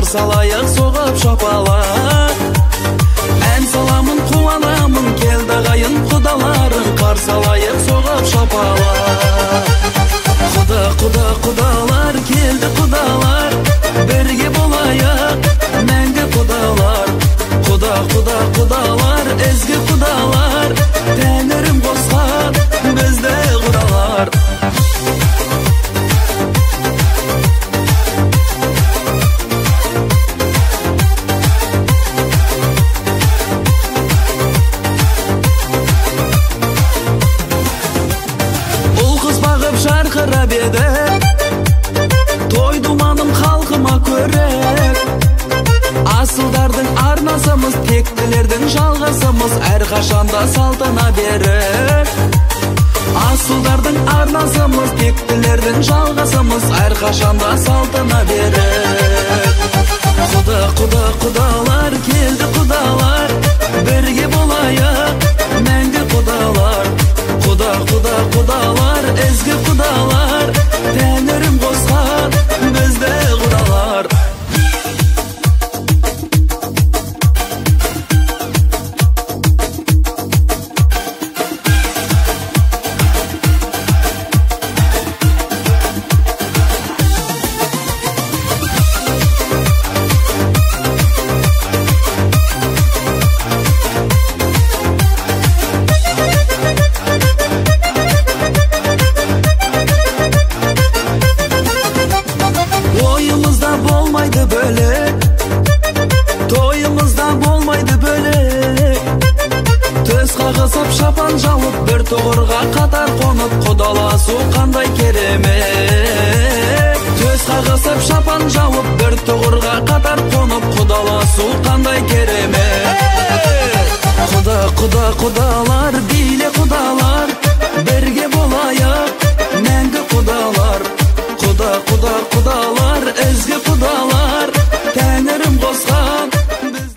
салайық соғып шапалақ. Ән саламын қуанамын, келді ағайын құдаларың, қарсы алайық соғып шапалақ. Құдалар келді құдалар, бірге болайық мәңгі құдалар. Құдалар, ezgi құдалар, тәңірім қосқан бізді құдалар. Жарқырап еді, той думаным халқыма көрек. Асылдардың арнасымыз, тектілердің жалғасымыз, әрқашанда салтына берік. Асылдардың арнасымыз, тектілердің жалғасымыз, әрқашанда салтына берік. Құдалар келді құдалар, бірге болайық мәңгі құдалар. Құдалар, ezgi құдалар, тәңірім қосқан бізді құдалар. Шапан жауып, бір тұғырға қатар қонып, құдаласу қандай керемет. Төс қағысып шапан жауып, бір тұғырға қатар қонып, құдаласу қандай керемет. Құдалар, биле құдалар,